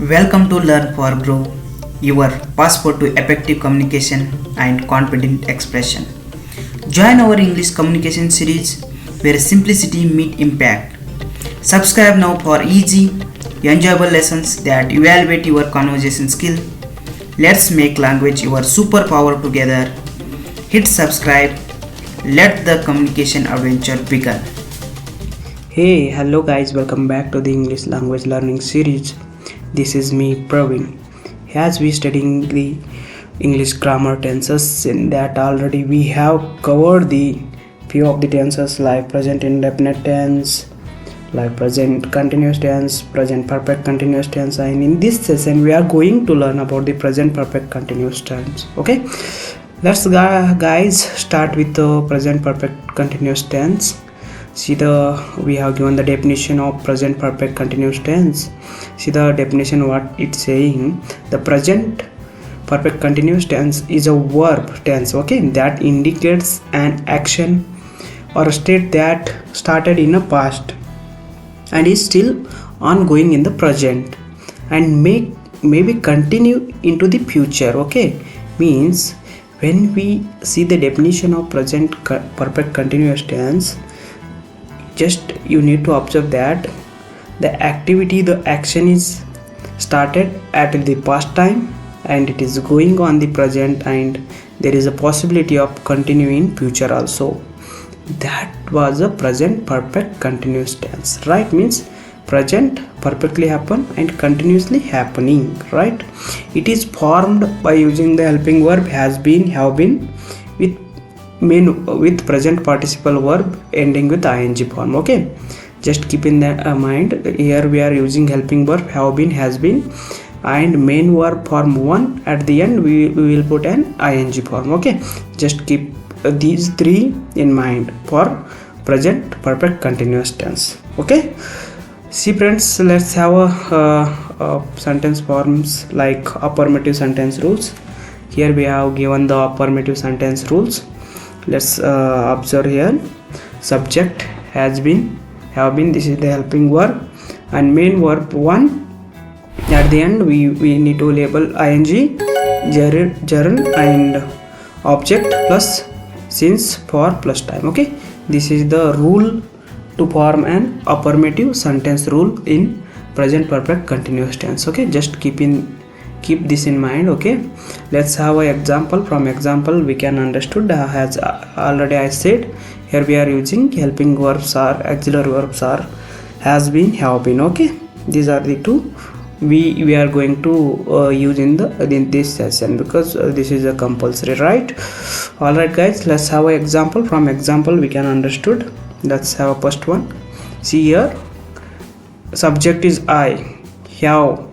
Welcome to Learn for Grow, your passport to effective communication and confident expression. Join our English communication series where simplicity meet impact. Subscribe now for easy, enjoyable lessons that evaluate your conversation skill. Let's make language your superpower together. Hit subscribe. Let the communication adventure begin. Hey, hello guys, welcome back to the English language learning series. This is me, Praveen. As we studying the English grammar tenses, in that already we have covered the few of the tenses like present indefinite tense, like present continuous tense, present perfect continuous tense, and in this session we are going to learn about the present perfect continuous tense. Okay, let's guys start with the present perfect continuous tense. We have given the definition of present perfect continuous tense. See the definition what it's saying. The present perfect continuous tense is a verb tense, okay, that indicates an action or a state that started in the past and is still ongoing in the present and maybe continue into the future. Okay, means when we see the definition of present perfect continuous tense, just you need to observe that the activity, the action is started at the past time and it is going on the present and there is a possibility of continuing future also. That was a present perfect continuous tense, right? Means present perfectly happen and continuously happening, right? It is formed by using the helping verb has been, have been with present participle verb ending with ing form. Okay, just keep in that mind. Here we are using helping verb have been, has been, and main verb form 1. At the end we will put an ing form. Okay, just keep these three in mind for present perfect continuous tense. Okay, see friends, let's have a sentence forms like affirmative sentence rules. Here we have given the affirmative sentence rules. Let's observe here. Subject has been, have been, this is the helping verb, and main verb 1. At the end we need to label ing, gerund, and object plus since, for, plus time. Okay, this is the rule to form an affirmative sentence rule in present perfect continuous tense. Okay, just keep this in mind. Okay, let's have an example. From example we can understood, as already I said, here we are using helping verbs or auxiliary verbs are has been, have been. Okay, these are the two we are going to use in this session because this is a compulsory, right? All right guys, let's have an example. From example we can understood. Let's have a first one. See here, subject is I, have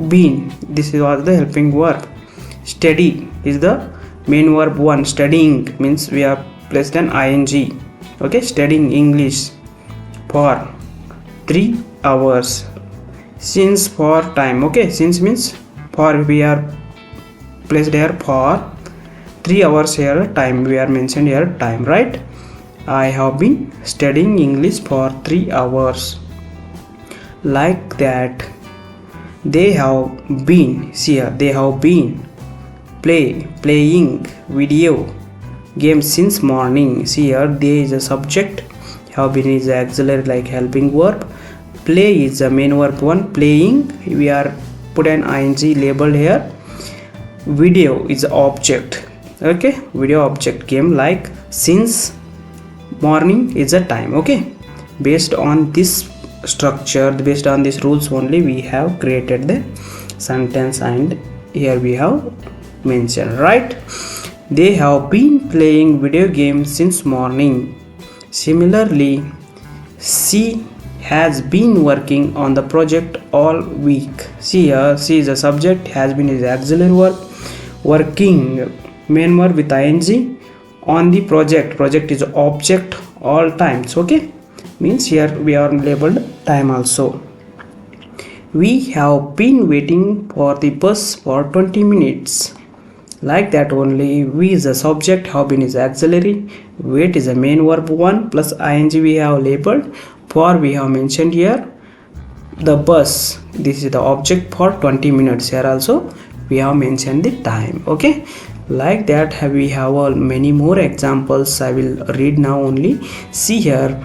been, this is all the helping verb. Study is the main verb 1. Studying means we have placed an ing. Okay, studying English for 3 hours. Since, for time. Okay, since means for, we are placed here for 3 hours. Here time we are mentioned here time, right? I have been studying English for 3 hours. Like that, they have been, see here, they have been playing video games since morning. See here, they is a subject, have been is a auxiliary like helping verb, play is the main verb 1. Playing, we are put an ing labeled here. Video is object. Okay, video object game like since morning is a time. Okay, based on this structure, based on these rules only, we have created the sentence and here we have mentioned, right? They have been playing video games since morning. Similarly, she has been working on the project all week. See here, she is a subject, has been is auxiliary verb, working main verb with ing, on the project is object, all times. Okay, means here we are labeled time also. We have been waiting for the bus for 20 minutes. Like that only, we is a subject, have been is auxiliary, wait is a main verb 1 plus ing we have labeled, for we have mentioned here the bus. This is the object for 20 minutes. Here also we have mentioned the time. Okay, like that we have many more examples. I will read now only. See here,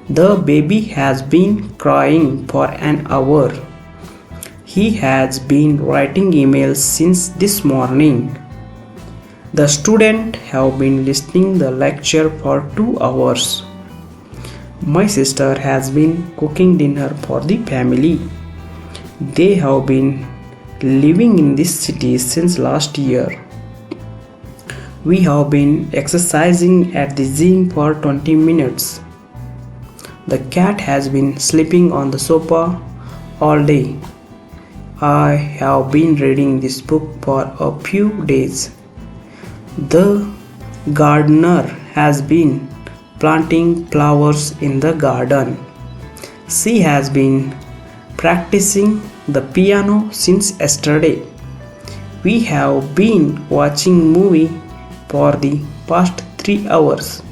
the baby has been crying for an hour. He has been writing emails since this morning. The student have been listening the lecture for 2 hours. My sister has been cooking dinner for the family. They have been living in this city since last year. We have been exercising at the gym for 20 minutes. The cat has been sleeping on the sofa all day. I have been reading this book for a few days. The gardener has been planting flowers in the garden. She has been practicing the piano since yesterday. We have been watching movie for the past 3 hours.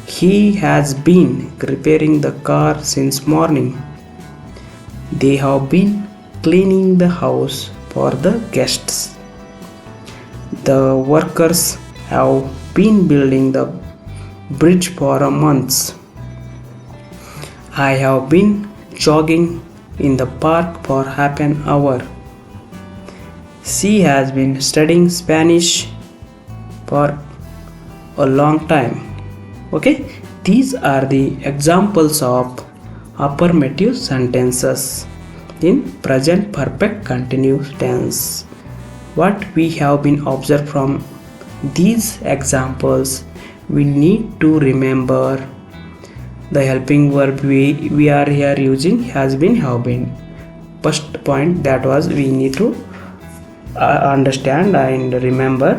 He has been repairing the car since morning. They have been cleaning the house for the guests. The workers have been building the bridge for a month. I have been jogging in the park for half an hour. She has been studying Spanish for a long time. Okay, these are the examples of affirmative sentences in present perfect continuous tense. What we have been observed from these examples, we need to remember the helping verb we are here using has been, have been. First point, that was we need to understand and remember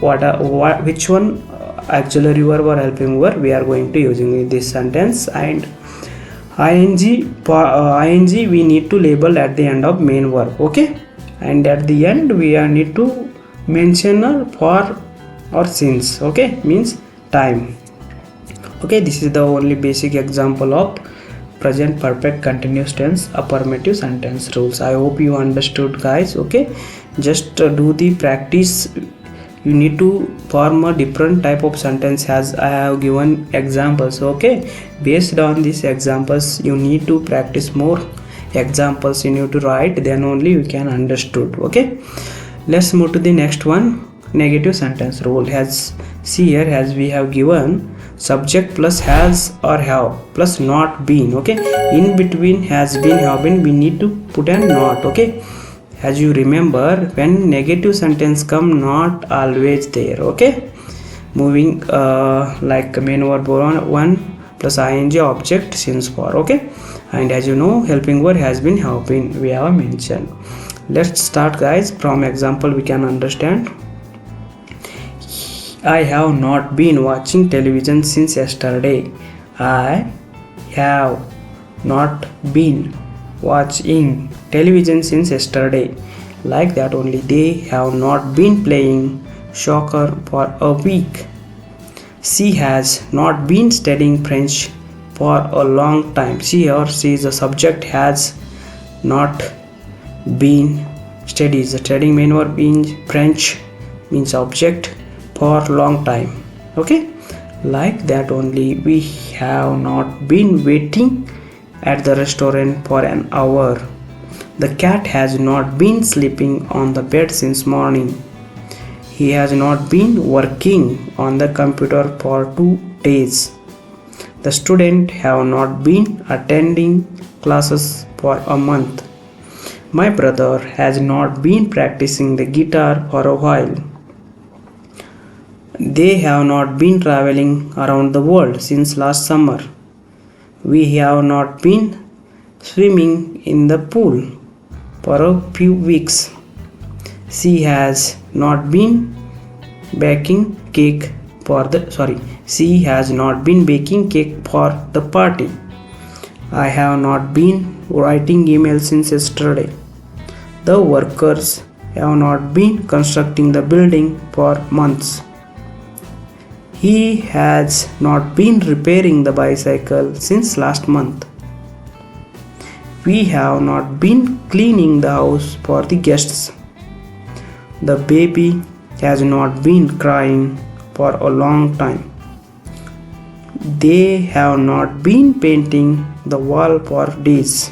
which one auxiliary verb or helping verb we are going to using in this sentence. And ing we need to label at the end of main verb. Okay, and at the end we need to mention a for or since. Okay, means time. Okay, this is the only basic example of present perfect continuous tense affirmative sentence rules. I hope you understood, guys. Okay, just do the practice. You need to form a different type of sentence as I have given examples. Okay, based on these examples you need to practice more examples. You need to write, then only you can understood. Okay, let's move to the next one, negative sentence rule. As see here, as we have given subject plus has or have plus not been. Okay, in between has been, have been, we need to put a not. Okay, as you remember, when negative sentence come, not always there. Okay, moving like main verb 1 plus ing object since for. Okay, and as you know, helping verb has been, have been, we have mentioned. Let's start, guys. From example we can understand. I have not been watching television since yesterday. I have not been watching television since yesterday. Like that only. They have not been playing soccer for a week. She has not been studying French for a long time. She or she is a subject, has not been studies. The studying main verb in French means object for long time. Okay, like that only. We have not been waiting at the restaurant for an hour. The cat has not been sleeping on the bed since morning. He has not been working on the computer for 2 days. The student have not been attending classes for a month. My brother has not been practicing the guitar for a while. They have not been traveling around the world since last summer. We have not been swimming in the pool for a few weeks. She has not been baking cake for the she has not been baking cake for the party. I have not been writing emails since yesterday. The workers have not been constructing the building for months. He has not been repairing the bicycle since last month. We have not been cleaning the house for the guests. The baby has not been crying for a long time. They have not been painting the wall for days.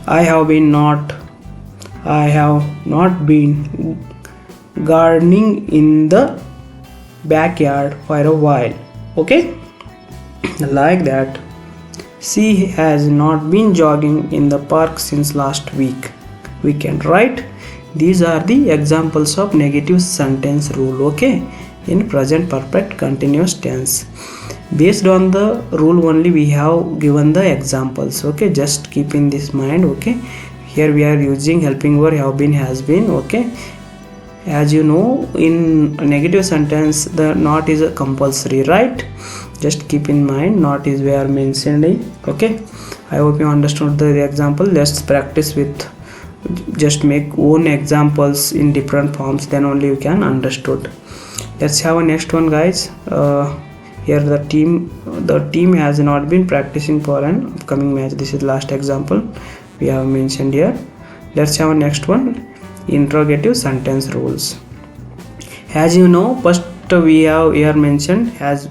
I have not been gardening in the backyard for a while. Okay, like that. She has not been jogging in the park since last weekend, right? These are the examples of negative sentence rule, okay, in present perfect continuous tense. Based on the rule only we have given the examples, okay, just keep in this mind, okay. Here we are using helping verb have been, has been, okay. As you know, in negative sentence the not is a compulsory, right? Just keep in mind not is where mentioned, okay. I hope you understood the example. Let's practice with, just make own examples in different forms, then only you can understood. Let's have a next one, guys. Here the team has not been practicing for an upcoming match. This is last example we have mentioned here. Let's have a next one, interrogative sentence rules. As you know, first we have here mentioned has,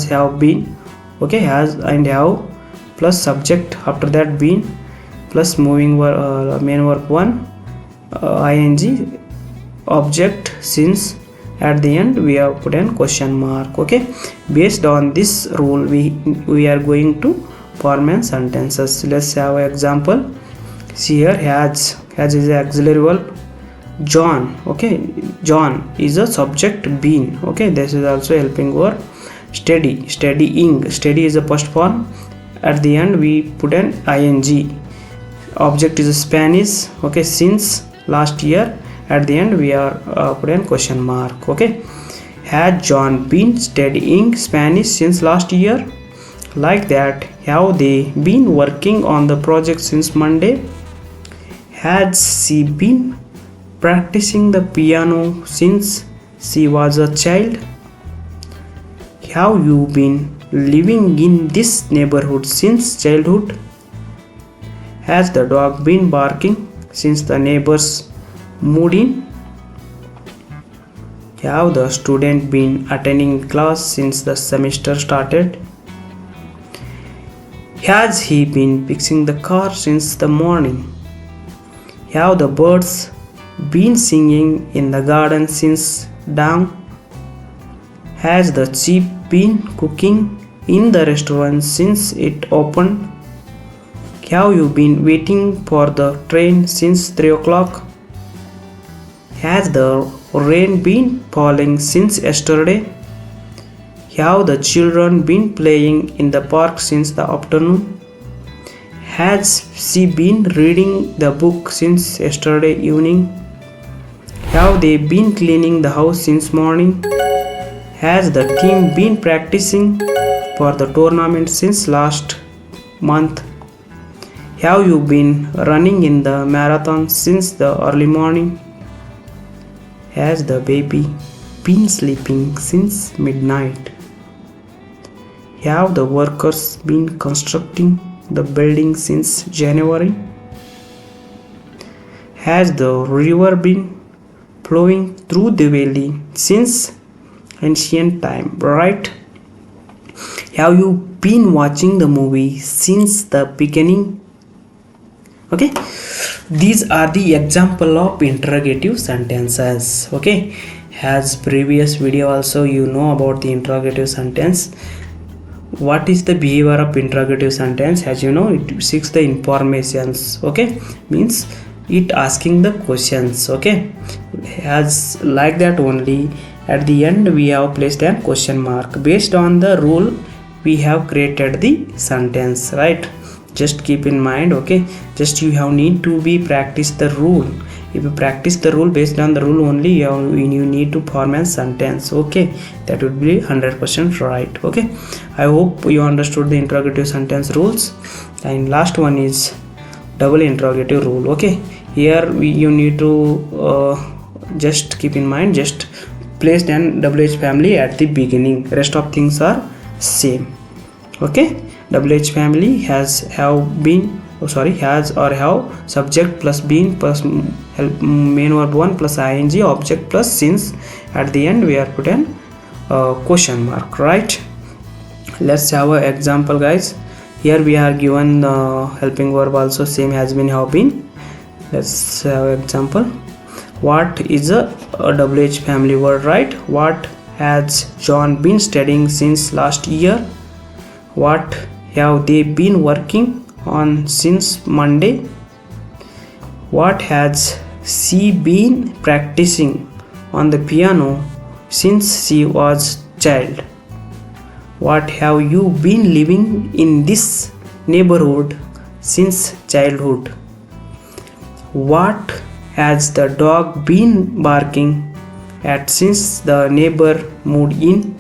have, been, okay, has and have plus subject, after that been plus moving verb, main verb 1, ing, object, since, at the end we have put an question mark, okay. Based on this rule we are going to form an sentences. Let's have an example. See here, has is the auxiliary verb. John, okay, John is a subject, been, okay. This is also helping verb. Studying, study is a first form, at the end we put an ing. Object is a Spanish, okay, since last year, at the end we are put an question mark, okay. Had John been studying Spanish since last year? Like that. Have they been working on the project since Monday? Has she been practicing the piano since she was a child? Have you been living in this neighborhood since childhood? Has the dog been barking since the neighbors moved in? Have the student been attending class since the semester started? Has he been fixing the car since the morning? Have the birds been singing in the garden since dawn? Has the chef been cooking in the restaurant since it opened? Have you been waiting for the train since 3 o'clock? Has the rain been falling since yesterday? Have the children been playing in the park since the afternoon? Has she been reading the book since yesterday evening? Have they been cleaning the house since morning? Has the team been practicing for the tournament since last month? Have you been running in the marathon since the early morning? Has the baby been sleeping since midnight? Have the workers been constructing the building since January? Has the river been flowing through the valley since ancient time, right? Have you been watching the movie since the beginning? Okay, these are the example of interrogative sentences, okay. As previous video also you know about the interrogative sentence. What is the behavior of interrogative sentence? As you know, it seeks the informations, okay, means it asking the questions, okay. As like that only, at the end we have placed a question mark. Based on the rule we have created the sentence, right? Just keep in mind, okay. Just you have need to be practice the rule. If you practice the rule, based on the rule only you need to form a sentence, okay. That would be 100% right, okay. I hope you understood the interrogative sentence rules. And last one is double interrogative rule, okay. Here you need to just keep in mind, just place an WH family at the beginning, rest of things are same, okay. WH family has or have subject plus been plus main verb 1 plus ing object plus since. At the end we are put an question mark, right? Let's have an example, guys. Here we are given the helping verb also same has been, have been. Let's have an example. What is a WH family word, right? What has John been studying since last year? What have they been working on since Monday? What has she been practicing on the piano since she was child? What have you been living in this neighborhood since childhood? What has the dog been barking at since the neighbor moved in?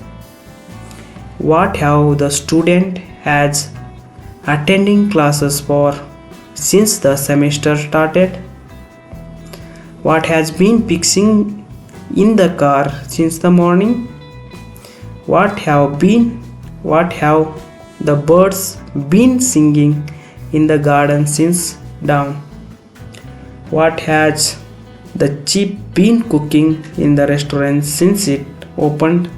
What have the student has attending classes for since the semester started? What has been fixing in the car since the morning? What have the birds been singing in the garden since dawn? What has the chef been cooking in the restaurant since it opened?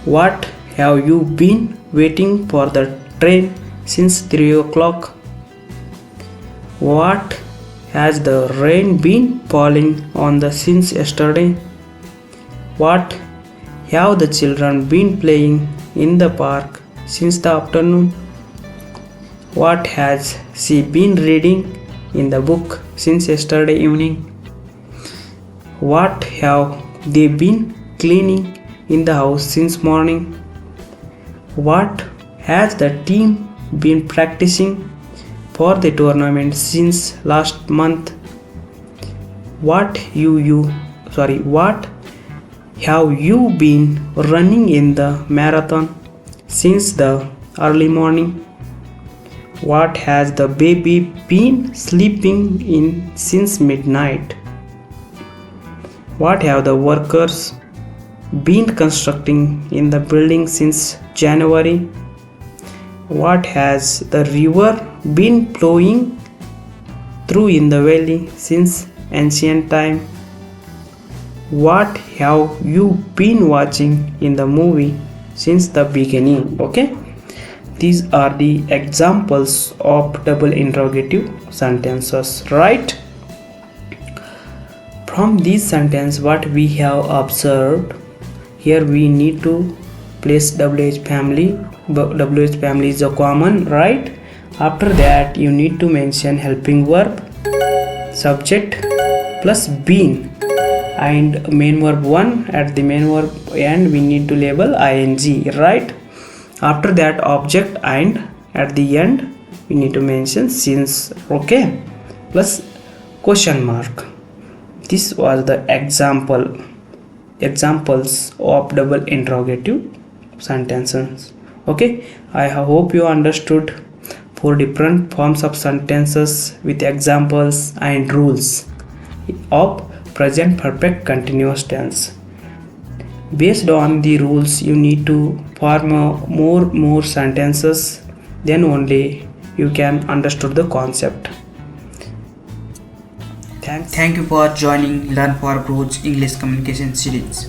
What have you been waiting for the train since 3 o'clock? What has the rain been falling on the since yesterday? What have the children been playing in the park since the afternoon? What has she been reading in the book since yesterday evening? What have they been cleaning in the house since morning? What has the team been practicing for the tournament since last month? What have you been running in the marathon since the early morning? What has the baby been sleeping in since midnight? What have the workers been constructing in the building since January? What has the river been flowing through in the valley since ancient time? What have you been watching in the movie since the beginning? Okay, these are the examples of double interrogative sentences, right? From these sentences, what we have observed, here we need to place WH family. WH family is a common, right? After that you need to mention helping verb, subject plus been, and main verb 1. At the main verb end we need to label ing, right? After that object, and at the end we need to mention since, okay, plus question mark. This was the examples of double interrogative sentences. Okay, I hope you understood 4 different forms of sentences with examples and rules of present perfect continuous tense. Based on the rules you need to form more sentences, then only you can understood the concept. Thank you for joining Learn for Growth English Communication series.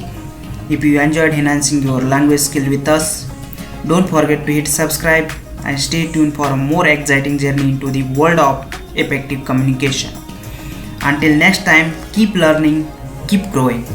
If you enjoyed enhancing your language skill with us, don't forget to hit subscribe and stay tuned for a more exciting journey into the world of effective communication. Until next time, keep learning, keep growing.